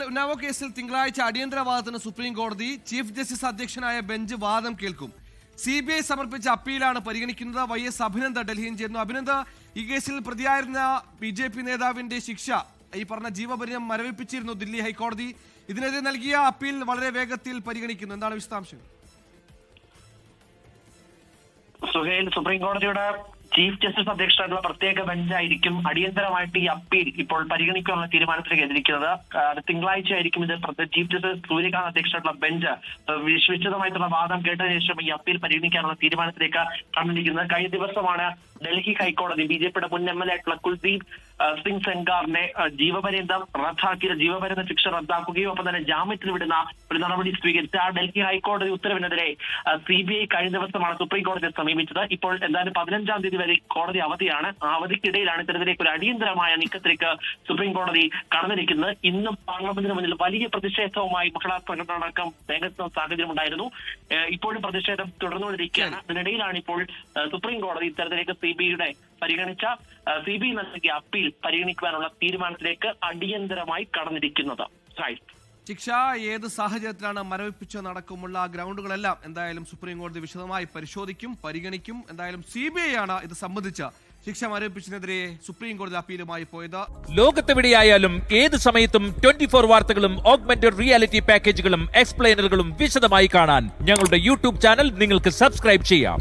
ഉന്നാവോ കേസിൽ തിങ്കളാഴ്ച അടിയന്തരവാദത്തിന് സുപ്രീം കോടതി ചീഫ് ജസ്റ്റിസ് അധ്യക്ഷനായ ബെഞ്ച് വാദം കേൾക്കും. CBI സമർപ്പിച്ച അപ്പീലാണ് പരിഗണിക്കുന്നത്. YS അഭിനന്ദ ഡൽഹിയിൽ ചേരുന്നു. അഭിനന്ദ, ഈ കേസിൽ പ്രതിയായിരുന്ന BJP നേതാവിന്റെ ശിക്ഷ ഈ പറഞ്ഞ ജീവപര്യന്തം മരവിപ്പിച്ചിരുന്നു ദില്ലി ഹൈക്കോടതി. ഇതിനെതിരെ നൽകിയ അപ്പീൽ വളരെ വേഗത്തിൽ പരിഗണിക്കുന്നു. എന്താണ് വിശദാംശങ്ങൾ? സുഹേൽ, സുപ്രീം കോടതിയുടെ ചീഫ് ജസ്റ്റിസ് അധ്യക്ഷനായിട്ടുള്ള പ്രത്യേക ബെഞ്ചായിരിക്കും അടിയന്തരമായിട്ട് ഈ അപ്പീൽ ഇപ്പോൾ പരിഗണിക്കാനുള്ള തീരുമാനത്തിലേക്ക് എത്തിയിരിക്കുന്നത്. തിങ്കളാഴ്ച ആയിരിക്കും ഇത് ചീഫ് ജസ്റ്റിസ് സൂര്യകാന്ത് അധ്യക്ഷനായിട്ടുള്ള ബെഞ്ച് വിശദമായിട്ടുള്ള വാദം കേട്ടതിനു ശേഷം ഈ അപ്പീൽ പരിഗണിക്കാനുള്ള തീരുമാനത്തിലേക്ക് കണ്ടിരിക്കുന്നത്. കഴിഞ്ഞ ദിവസമാണ് ഡൽഹി ഹൈക്കോടതി BJPയുടെ മുൻ MLA ആയിട്ടുള്ള കുൽദീപ് സിംഗ് സെൻഗാറിനെ ജീവപര്യന്ത ശിക്ഷ റദ്ദാക്കുകയും ഒപ്പം തന്നെ ജാമ്യത്തിൽ വിടുന്ന ഒരു നടപടി സ്വീകരിച്ച ഡൽഹി ഹൈക്കോടതി ഉത്തരവിനെതിരെ CBI കഴിഞ്ഞ ദിവസമാണ് സുപ്രീം കോടതിയെ സമീപിച്ചത്. ഇപ്പോൾ എന്തായാലും 15-ാം തീയതി വരെ കോടതി അവധിയാണ്. ആ അവധിക്കിടയിലാണ് ഇത്തരത്തിലേക്ക് ഒരു അടിയന്തരമായ നീക്കത്തിലേക്ക് സുപ്രീം കോടതി കടന്നിരിക്കുന്നത്. ഇന്നും പാർലമെന്റിന് മുന്നിൽ വലിയ പ്രതിഷേധവുമായി മഹിളാ സംഘടന അടക്കം രംഗത്തുന്ന സാഹചര്യം ഉണ്ടായിരുന്നു. ഇപ്പോഴും പ്രതിഷേധം തുടർന്നുകൊണ്ടിരിക്കുകയാണ്. അതിനിടയിലാണ് ഇപ്പോൾ സുപ്രീം കോടതി ഇത്തരത്തിലേക്ക് CBI നൽകിയ അപ്പീൽ പരിഗണിക്കുവാനുള്ള തീരുമാനത്തിലേക്ക് അടിയന്തരമായി കടന്നിരിക്കുന്നത്. ശിക്ഷ ഏത് സാഹചര്യത്തിലാണ് മരവിപ്പിച്ച് നടക്കുമുള്ള ഗ്രൗണ്ടുകളെല്ലാം എന്തായാലും സുപ്രീം കോടതി വിശദമായി പരിശോധിക്കും, പരിഗണിക്കും. എന്തായാലും CBI ആണ് ഇത് സംബന്ധിച്ച ശിക്ഷ മരവിപ്പിച്ചതിനെതിരെ സുപ്രീം കോടതി അപ്പീലുമായി പോയത്. ലോകത്തെവിടെയായാലും ഏത് സമയത്തും 24 വാർത്തകളും ഓഗ്മെന്റഡ് റിയാലിറ്റി പാക്കേജുകളും എക്സ്പ്ലെയിനറുകളും വിശദമായി കാണാൻ ഞങ്ങളുടെ YouTube ചാനൽ നിങ്ങൾക്ക് സബ്സ്ക്രൈബ് ചെയ്യാം.